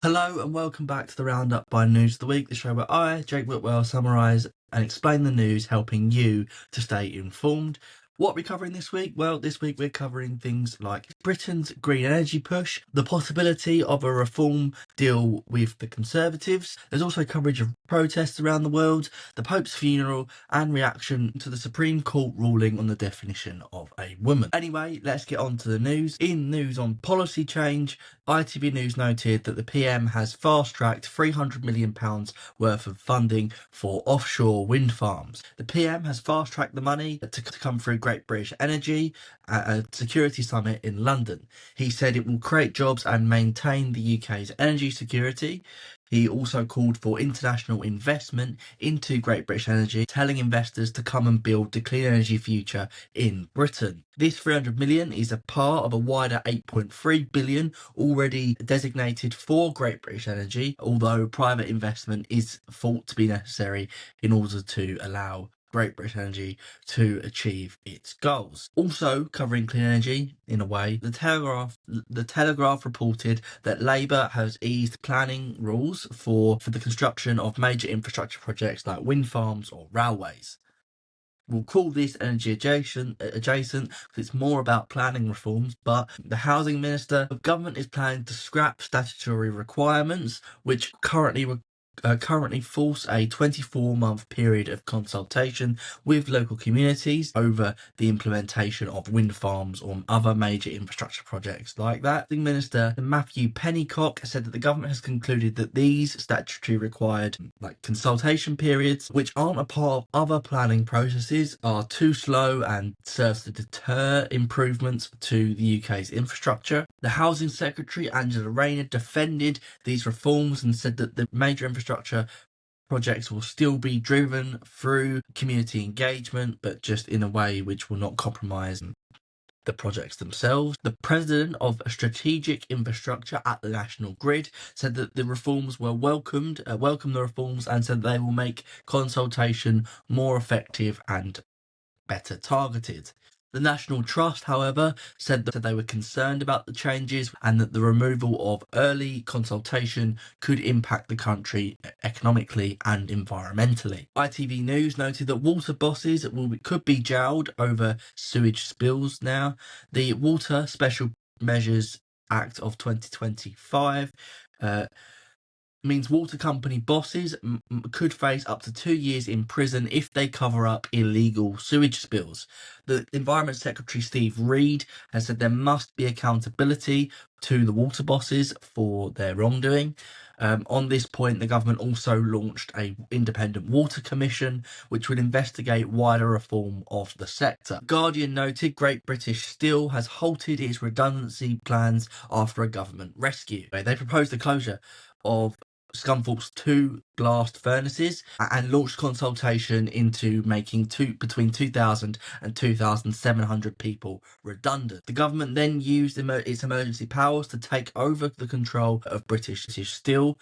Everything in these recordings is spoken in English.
Hello and welcome back to the Roundup by News of the Week, the show where I, Jake Whitwell, summarise and explain the news, helping you to stay informed. What are we covering this week? Well, this week we're covering things like Britain's green energy push, the possibility of a reform deal with the Conservatives. There's also coverage of protests around the world, the Pope's funeral, and reaction to the Supreme Court ruling on the definition of a woman. Anyway, let's get on to the news. In news on policy change, ITV News noted that the PM has fast-tracked £300 million worth of funding for offshore wind farms. The PM has fast-tracked the money to come through Great British Energy at a security summit in London. He said it will create jobs and maintain the UK's energy security. He also called for international investment into Great British Energy, telling investors to come and build the clean energy future in Britain. This 300 million is a part of a wider 8.3 billion already designated for Great British Energy, although private investment is thought to be necessary in order to allow Great British Energy to achieve its goals. Also covering clean energy in a way, the Telegraph reported that Labour has eased planning rules for the construction of major infrastructure projects like wind farms or railways. We'll call this energy adjacent because it's more about planning reforms, but the housing minister of government is planning to scrap statutory requirements which currently force a 24-month period of consultation with local communities over the implementation of wind farms or other major infrastructure projects like that. The Minister Matthew Pennycock said that the government has concluded that these statutory required consultation periods, which aren't a part of other planning processes, are too slow and serves to deter improvements to the UK's infrastructure. The Housing Secretary Angela Rayner defended these reforms and said that the major infrastructure projects will still be driven through community engagement, but just in a way which will not compromise the projects themselves. The president of Strategic Infrastructure at the National Grid said that the reforms were welcomed the reforms, and said they will make consultation more effective and better targeted. The National Trust, however, said that they were concerned about the changes and that the removal of early consultation could impact the country economically and environmentally. ITV News noted that water bosses could be jailed over sewage spills now. The Water Special Measures Act of 2025 means water company bosses could face up to 2 years in prison if they cover up illegal sewage spills. The Environment Secretary Steve Reed has said there must be accountability to the water bosses for their wrongdoing. On this point, the government also launched an independent water commission which would investigate wider reform of the sector. Guardian noted Great British Steel has halted its redundancy plans after a government rescue. They proposed the closure of Scunthorpe's 2 blast furnaces and launched consultation into making between 2,000 and 2,700 people redundant. The government then used its emergency powers to take over the control of British Steel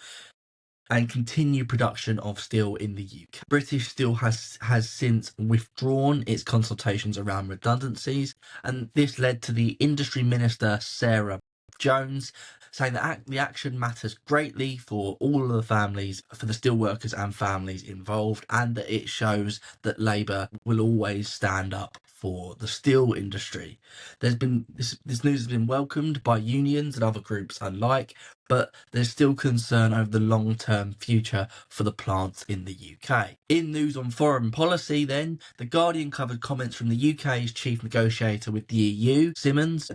and continue production of steel in the UK. British Steel has since withdrawn its consultations around redundancies, and this led to the Industry Minister Sarah Jones saying that the action matters greatly for all of the families, for the steelworkers and families involved, and that it shows that Labour will always stand up for the steel industry. This news has been welcomed by unions and other groups alike, but there's still concern over the long-term future for the plants in the UK. In news on foreign policy then, The Guardian covered comments from the UK's chief negotiator with the EU,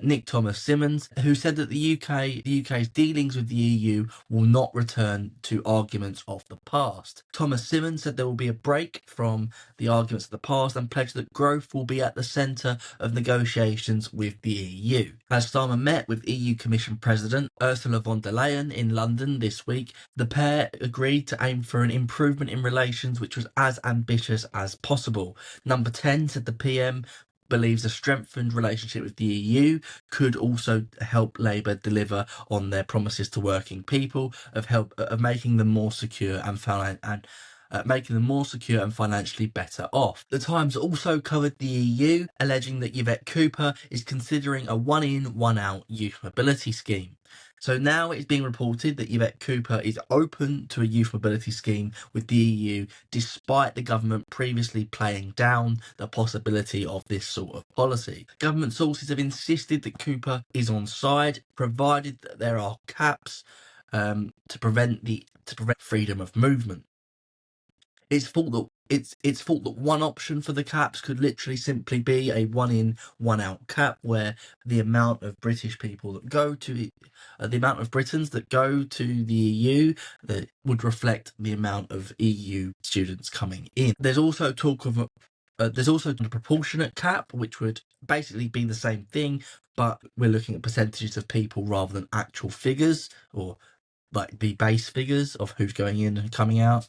Nick Thomas Symonds, who said that the UK's dealings with the EU will not return to arguments of the past. Thomas Symonds said there will be a break from the arguments of the past and pledged that growth will be at the centre of negotiations with the EU. As Starmer met with EU Commission President Ursula von der Leyen in London this week, the pair agreed to aim for an improvement in relations which was as ambitious as possible. Number 10 said the PM believes a strengthened relationship with the EU could also help Labour deliver on their promises to working people of making them more secure and financially better off. The Times also covered the EU, alleging that Yvette Cooper is considering a one-in, one-out youth mobility scheme. So now it's being reported that Yvette Cooper is open to a youth mobility scheme with the EU, despite the government previously playing down the possibility of this sort of policy. Government sources have insisted that Cooper is on side, provided that there are caps to prevent freedom of movement. It's thought that one option for the caps could literally simply be a one in, one out cap, where the amount of British people that go to the amount of Britons that go to the EU that would reflect the amount of EU students coming in. There's also talk of there's also a proportionate cap, which would basically be the same thing, but we're looking at percentages of people rather than actual figures, or like the base figures of who's going in and coming out.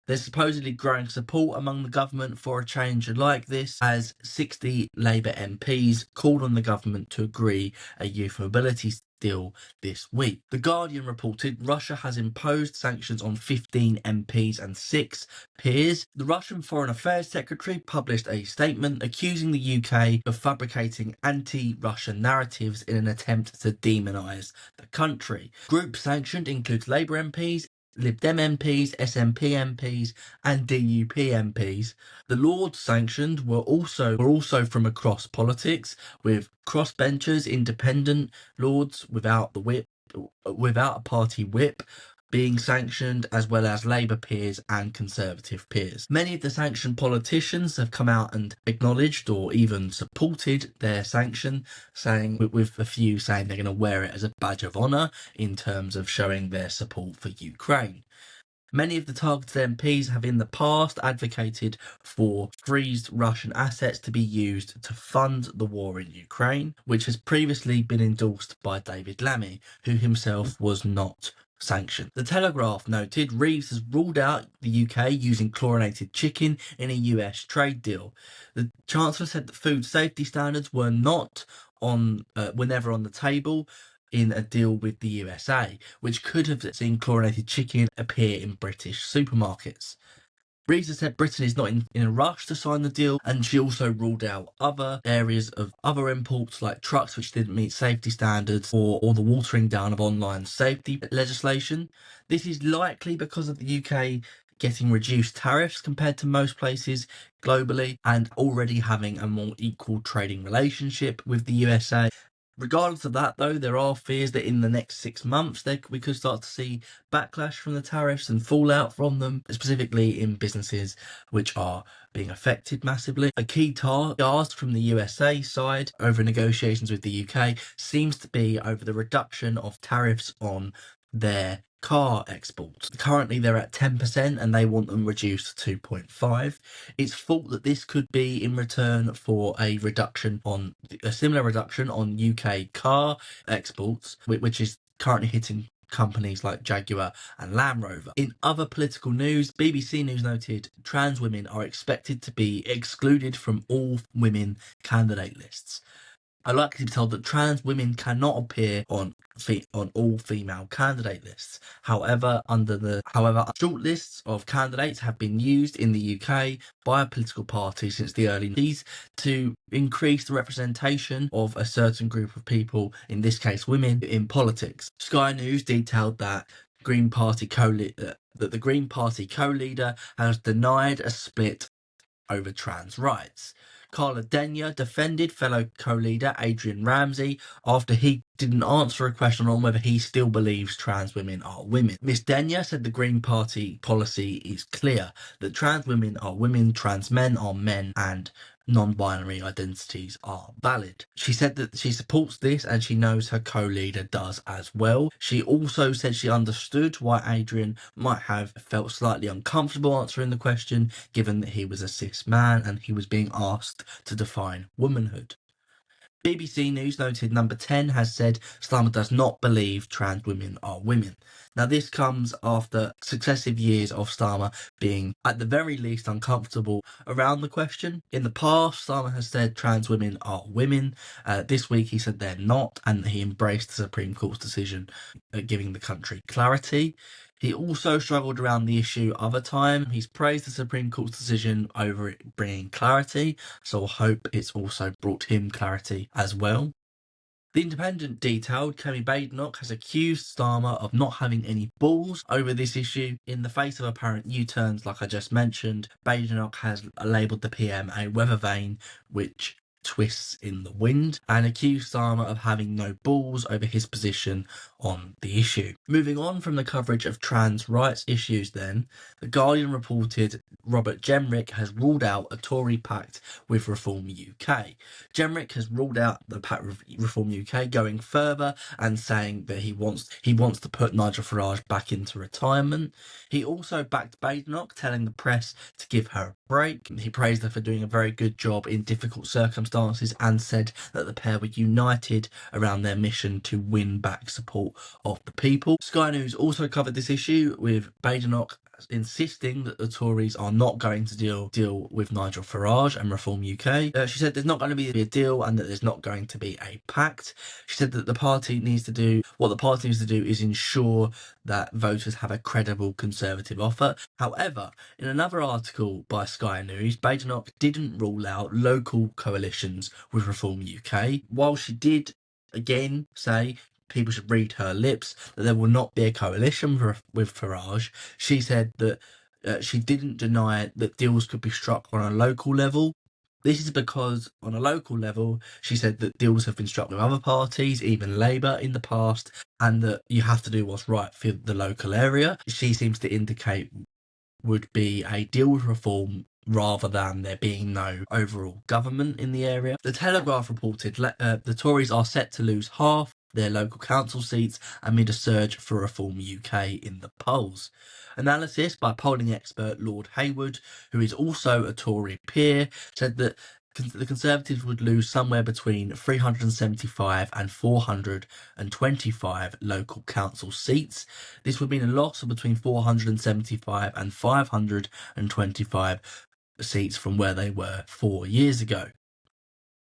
There's supposedly growing support among the government for a change like this, as 60 Labour MPs called on the government to agree a youth mobility deal this week. The Guardian reported Russia has imposed sanctions on 15 MPs and 6 peers. The Russian Foreign Affairs Secretary published a statement accusing the UK of fabricating anti-Russian narratives in an attempt to demonise the country. Groups sanctioned include Labour MPs, Lib Dem MPs, SNP MPs, and DUP MPs. The Lords sanctioned were also from across politics, with crossbenchers, independent Lords without a party whip being sanctioned, as well as Labour peers and Conservative peers. Many of the sanctioned politicians have come out and acknowledged or even supported their sanction, saying, with a few saying they're going to wear it as a badge of honour in terms of showing their support for Ukraine. Many of the targeted MPs have in the past advocated for freezed Russian assets to be used to fund the war in Ukraine, which has previously been endorsed by David Lammy, who himself was not sanctioned. The Telegraph noted Reeves has ruled out the UK using chlorinated chicken in a US trade deal. The Chancellor said that food safety standards were never on the table in a deal with the USA, which could have seen chlorinated chicken appear in British supermarkets. Reeves said Britain is not in a rush to sign the deal, and she also ruled out other areas of other imports like trucks which didn't meet safety standards, or the watering down of online safety legislation. This is likely because of the UK getting reduced tariffs compared to most places globally, and already having a more equal trading relationship with the USA. Regardless of that, though, there are fears that in the next 6 months we could start to see backlash from the tariffs and fallout from them, specifically in businesses which are being affected massively. A key task from the USA side over negotiations with the UK seems to be over the reduction of tariffs on their car exports. Currently they're at 10% and they want them reduced to 2.5. It's thought that this could be in return for a similar reduction on UK car exports, which is currently hitting companies like Jaguar and Land Rover. In other political news, BBC News noted trans women are expected to be excluded from all women candidate lists. I like to be told that trans women cannot appear on all female candidate lists. However, short lists of candidates have been used in the UK by a political party since the early 90s to increase the representation of a certain group of people, in this case women, in politics. Sky News detailed that the Green Party co-leader has denied a split over trans rights. Carla Denyer defended fellow co-leader Adrian Ramsey after he didn't answer a question on whether he still believes trans women are women. Miss Denyer said the Green Party policy is clear, that trans women are women, trans men are men, and non-binary identities are valid. She said that she supports this and she knows her co-leader does as well. She also said she understood why Adrian might have felt slightly uncomfortable answering the question, given that he was a cis man and he was being asked to define womanhood. BBC News noted Number 10 has said Starmer does not believe trans women are women. Now this comes after successive years of Starmer being at the very least uncomfortable around the question. In the past, Starmer has said trans women are women. This week he said they're not, and he embraced the Supreme Court's decision, giving the country clarity. He also struggled around the issue other time. He's praised the Supreme Court's decision over it bringing clarity, so I hope it's also brought him clarity as well. The Independent detailed Kemi Badenoch has accused Starmer of not having any balls over this issue. In the face of apparent U-turns, like I just mentioned, Badenoch has labelled the PM a weather vane, which twists in the wind, and accused Starmer of having no balls over his position on the issue. Moving on from the coverage of trans rights issues then, The Guardian reported Robert Jenrick has ruled out a Tory pact with Reform UK. Jenrick has ruled out the pact with Reform UK, going further and saying that he wants to put Nigel Farage back into retirement. He also backed Badenoch, telling the press to give her a break. He praised her for doing a very good job in difficult circumstances and said that the pair were united around their mission to win back support of the people. Sky News also covered this issue, with Badenoch insisting that the Tories are not going to deal with Nigel Farage and Reform UK. She said there's not going to be a deal and that there's not going to be a pact. She said that what the party needs to do is ensure that voters have a credible Conservative offer. However, in another article by Sky News, Badenoch didn't rule out local coalitions with Reform UK, while she did again say people should read her lips that there will not be a coalition with Farage. She said that she didn't deny that deals could be struck on a local level. This is because on a local level, she said that deals have been struck with other parties, even Labour in the past, and that you have to do what's right for the local area. She seems to indicate would be a deal with Reform rather than there being no overall government in the area. The Telegraph reported the Tories are set to lose half their local council seats amid a surge for Reform UK in the polls. Analysis by polling expert Lord Hayward, who is also a Tory peer, said that the Conservatives would lose somewhere between 375 and 425 local council seats. This would mean a loss of between 475 and 525 seats from where they were 4 years ago.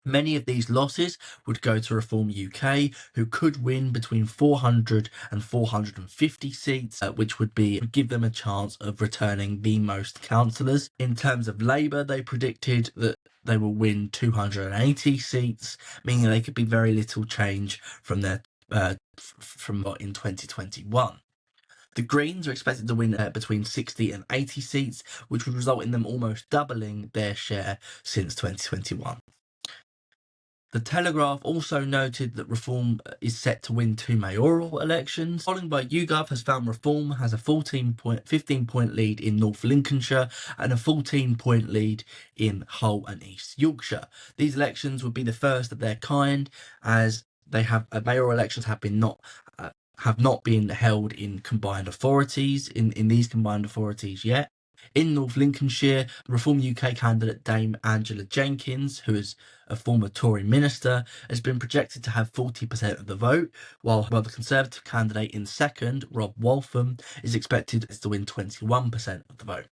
Many of these losses would go to Reform UK, who could win between 400 and 450 seats, which would give them a chance of returning the most councillors. In terms of Labour, they predicted that they will win 280 seats, meaning they could be very little change from their from what in 2021. The Greens are expected to win between 60 and 80 seats, which would result in them almost doubling their share since 2021. The Telegraph also noted that Reform is set to win 2 mayoral elections. Polling by YouGov has found Reform has a 15-point lead in North Lincolnshire and a 14-point lead in Hull and East Yorkshire. These elections would be the first of their kind, as they have mayoral elections have not been held in combined authorities in these combined authorities yet. In North Lincolnshire, Reform UK candidate Dame Angela Jenkins, who is a former Tory minister, has been projected to have 40% of the vote, while the Conservative candidate in second, Rob Waltham, is expected to win 21% of the vote.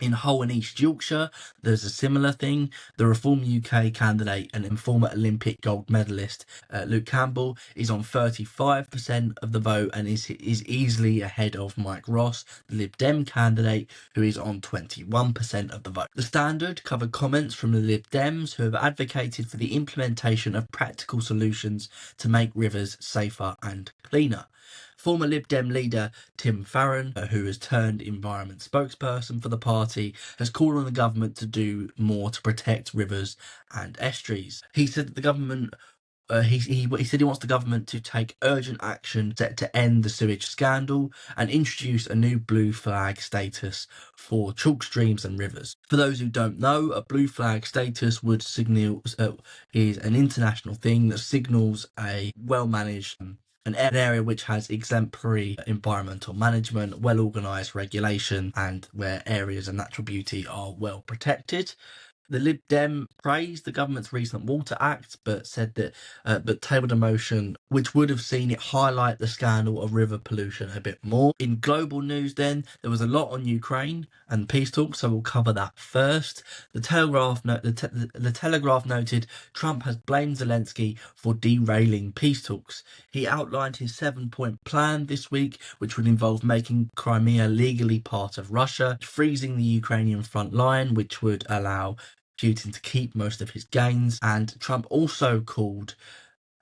In Hull and East Yorkshire, there's a similar thing. The Reform UK candidate and former Olympic gold medalist Luke Campbell is on 35% of the vote and is easily ahead of Mike Ross, the Lib Dem candidate, who is on 21% of the vote. The Standard covered comments from the Lib Dems, who have advocated for the implementation of practical solutions to make rivers safer and cleaner. Former Lib Dem leader Tim Farron, who has turned environment spokesperson for the party, has called on the government to do more to protect rivers and estuaries. He said that the government he said he wants the government to take urgent action to end the sewage scandal and introduce a new blue flag status for chalk streams and rivers. For those who don't know, a blue flag status would is an international thing that signals a well-managed an area which has exemplary environmental management, well-organised regulation, and where areas of natural beauty are well protected. The Lib Dem praised the government's recent Water Act, but said that, but tabled a motion which would have seen it highlight the scandal of river pollution a bit more. In global news, then, there was a lot on Ukraine and peace talks, so we'll cover that first. The Telegraph noted Trump has blamed Zelensky for derailing peace talks. He outlined his 7-point plan this week, which would involve making Crimea legally part of Russia, freezing the Ukrainian front line, which would allow Putin to keep most of his gains, and Trump also called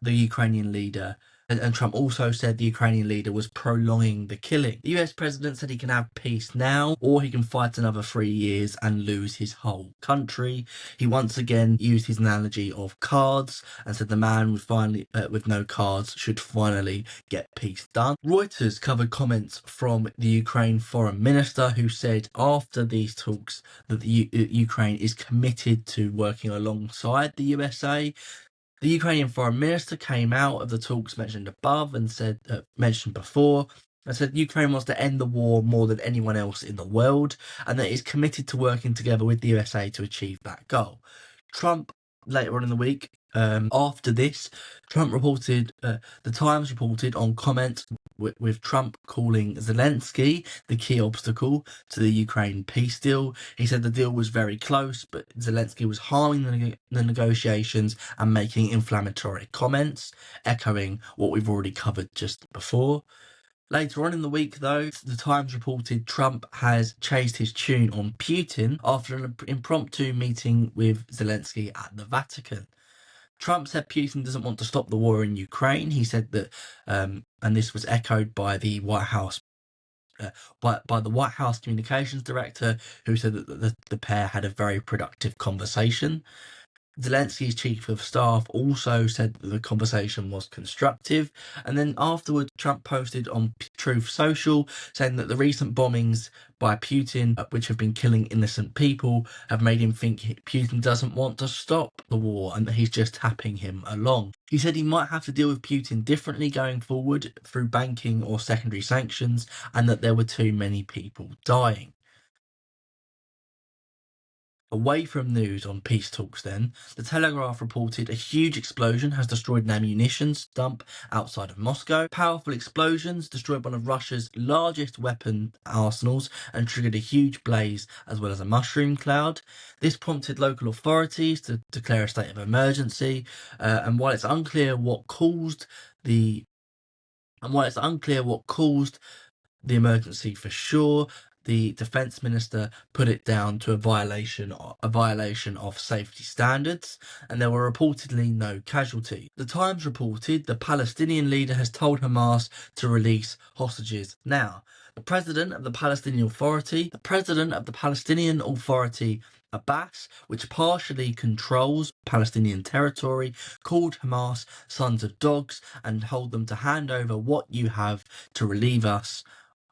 the Ukrainian leader. And Trump also said the Ukrainian leader was prolonging the killing. The US president said he can have peace now, or he can fight another 3 years and lose his whole country. He once again used his analogy of cards and said the man with no cards should finally get peace done. Reuters covered comments from the Ukraine foreign minister, who said after these talks that the Ukraine is committed to working alongside the USA. The Ukrainian foreign minister came out of the talks mentioned above and mentioned before, and said Ukraine wants to end the war more than anyone else in the world, and that it is committed to working together with the USA to achieve that goal. Trump, later on in the week, after this, the Times reported on comments with Trump calling Zelensky the key obstacle to the Ukraine peace deal. He said the deal was very close, but Zelensky was harming the negotiations and making inflammatory comments, echoing what we've already covered just before. Later on in the week, though, the Times reported Trump has changed his tune on Putin after an impromptu meeting with Zelensky at the Vatican. Trump said Putin doesn't want to stop the war in Ukraine. He said that, and this was echoed by the White House, by the White House communications director, who said that the pair had a very productive conversation. Zelensky's chief of staff also said that the conversation was constructive, and then afterwards Trump posted on Truth Social saying that the recent bombings by Putin, which have been killing innocent people, have made him think Putin doesn't want to stop the war and that he's just tapping him along. He said he might have to deal with Putin differently going forward through banking or secondary sanctions, and that there were too many people dying. Away from news on peace talks then, the Telegraph reported a huge explosion has destroyed an ammunitions dump outside of Moscow. Powerful explosions destroyed one of Russia's largest weapon arsenals and triggered a huge blaze as well as a mushroom cloud. This prompted local authorities to declare a state of emergency, and while it's unclear what caused the emergency for sure, the defence minister put it down to a violation of safety standards, and there were reportedly no casualties. The Times reported the Palestinian leader has told Hamas to release hostages now. The president of the Palestinian Authority, Abbas, which partially controls Palestinian territory, called Hamas sons of dogs and told them to hand over what you have to relieve us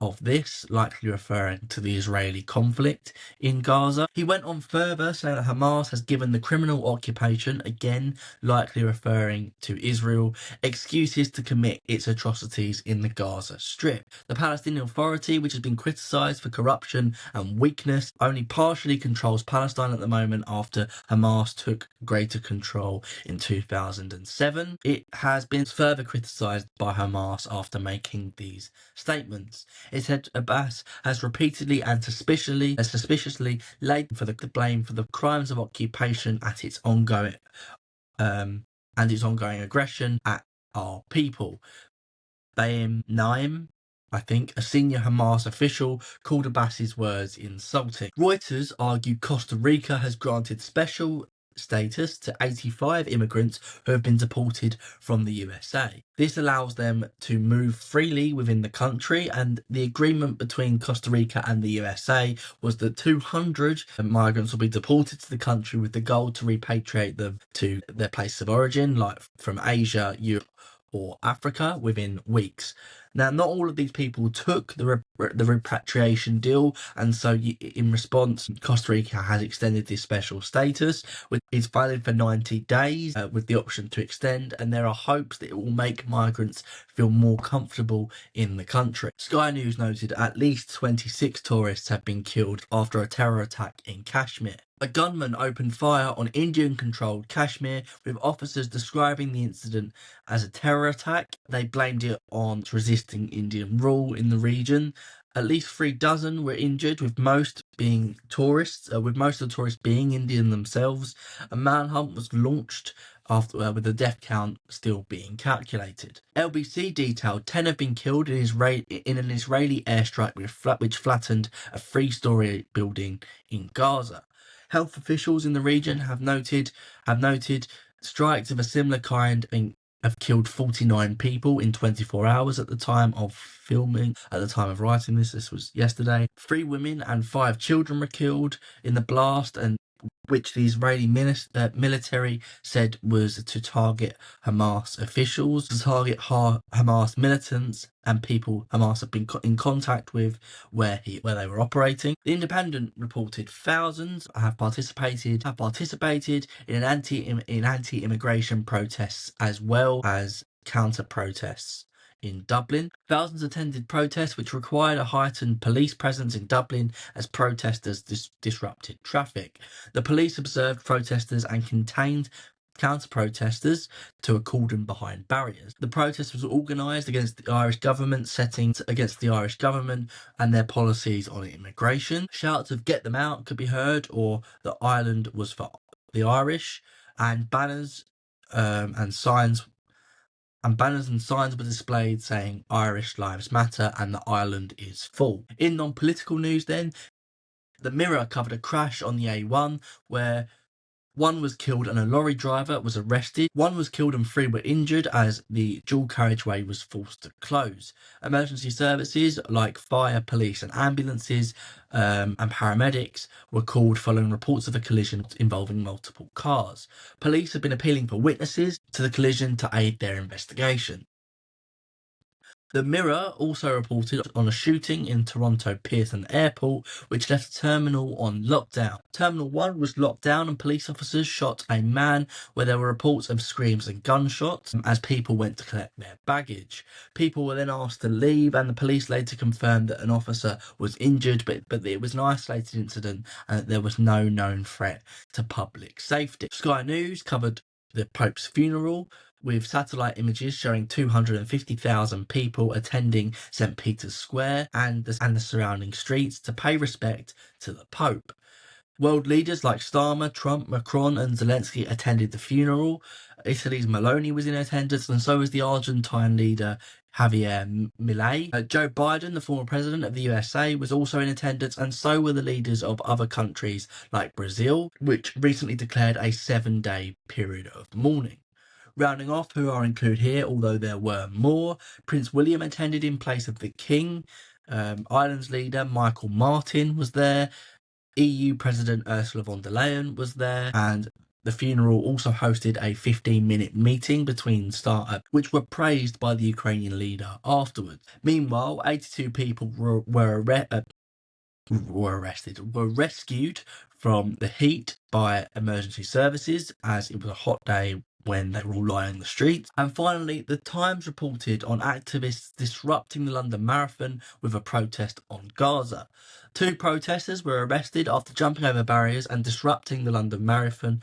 of this, likely referring to the Israeli conflict in Gaza. He went on further, saying that Hamas has given the criminal occupation, again likely referring to Israel, excuses to commit its atrocities in the Gaza Strip. The Palestinian Authority, which has been criticised for corruption and weakness, only partially controls Palestine at the moment after Hamas took greater control in 2007. It has been further criticised by Hamas after making these statements. It said Abbas has repeatedly and suspiciously laid the blame for the crimes of occupation at its ongoing aggression at our people. Baim Naim, I think, a senior Hamas official, called Abbas's words insulting. Reuters argued Costa Rica has granted special status to 85 immigrants who have been deported from the USA. This allows them to move freely within the country, and the agreement between Costa Rica and the USA was that 200 migrants will be deported to the country with the goal to repatriate them to their place of origin, like from Asia, Europe, or Africa, within weeks. Now, not all of these people took the repatriation deal, and so in response, Costa Rica has extended this special status, which is valid for 90 days with the option to extend, and there are hopes that it will make migrants feel more comfortable in the country. Sky News noted at least 26 tourists have been killed after a terror attack in Kashmir. A gunman opened fire on Indian-controlled Kashmir, with officers describing the incident as a terror attack. They blamed it on resisting Indian rule in the region. At least 36 were injured, with most of the tourists being Indian themselves. A manhunt was launched after, with the death count still being calculated. LBC detailed 10 have been killed in an Israeli airstrike which flattened a 3-story building in Gaza. Health officials in the region have noted strikes of a similar kind have killed 49 people in 24 hours at the time of filming. At the time of writing this was yesterday. 3 women and 5 children were killed in the blast, and which the Israeli military said was to target Hamas officials, to target Hamas militants and people Hamas have been in contact with where they were operating. The Independent reported thousands have participated in anti-immigration protests as well as counter-protests in Dublin. Thousands attended protests which required a heightened police presence in Dublin as protesters disrupted traffic. The police observed protesters and contained counter-protesters to a cordon behind barriers. The protest was organised against the Irish government and their policies on immigration. Shouts of "Get them out" could be heard, or "The island was for the Irish," and banners and signs were displayed saying "Irish Lives Matter" and "The island is full." In non-political news then, the Mirror covered a crash on the A1 where 1 was killed and a lorry driver was arrested. 1 was killed and 3 were injured as the dual carriageway was forced to close. Emergency services like fire, police and ambulances and paramedics were called following reports of a collision involving multiple cars. Police have been appealing for witnesses to the collision to aid their investigation. The Mirror also reported on a shooting in Toronto Pearson Airport, which left the terminal on lockdown. Terminal 1 was locked down and police officers shot a man where there were reports of screams and gunshots as people went to collect their baggage. People were then asked to leave and the police later confirmed that an officer was injured, but it was an isolated incident and that there was no known threat to public safety. Sky News covered the Pope's funeral, with satellite images showing 250,000 people attending St. Peter's Square and the surrounding streets to pay respect to the Pope. World leaders like Starmer, Trump, Macron and Zelensky attended the funeral. Italy's Meloni was in attendance, and so was the Argentine leader Javier Milei. Joe Biden, the former president of the USA, was also in attendance, and so were the leaders of other countries like Brazil, which recently declared a 7-day period of mourning. Rounding off who are included here, although there were more, Prince William attended in place of the King. Ireland's leader Michael Martin was there. EU President Ursula von der Leyen was there, and the funeral also hosted a 15-minute meeting between startups, which were praised by the Ukrainian leader afterwards. Meanwhile, 82 people were rescued from the heat by emergency services as it was a hot day when they were all lying in the streets. And finally, the Times reported on activists disrupting the London Marathon with a protest on Gaza. 2 protesters were arrested after jumping over barriers and disrupting the London Marathon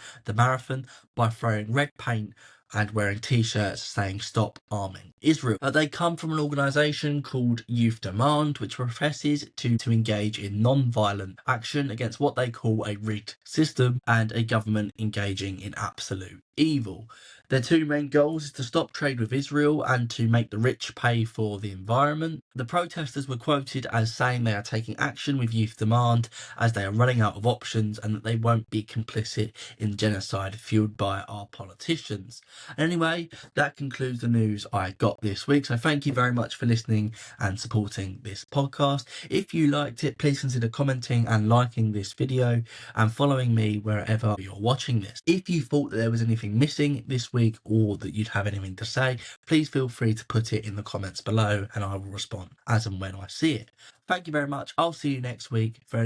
by throwing red paint and wearing t-shirts saying "Stop Arming Israel." They come from an organisation called Youth Demand, which professes to engage in non-violent action against what they call a rigged system and a government engaging in absolute evil. Their 2 main goals is to stop trade with Israel and to make the rich pay for the environment. The protesters were quoted as saying they are taking action with Youth Demand as they are running out of options and that they won't be complicit in genocide fueled by our politicians. Anyway, that concludes the news I got this week. So thank you very much for listening and supporting this podcast. If you liked it, please consider commenting and liking this video and following me wherever you're watching this. If you thought that there was anything missing this week or that you'd have anything to say, please feel free to put it in the comments below and I will respond as and when I see it. Thank you very much. I'll see you next week for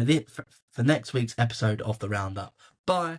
next week's episode of The Roundup. Bye.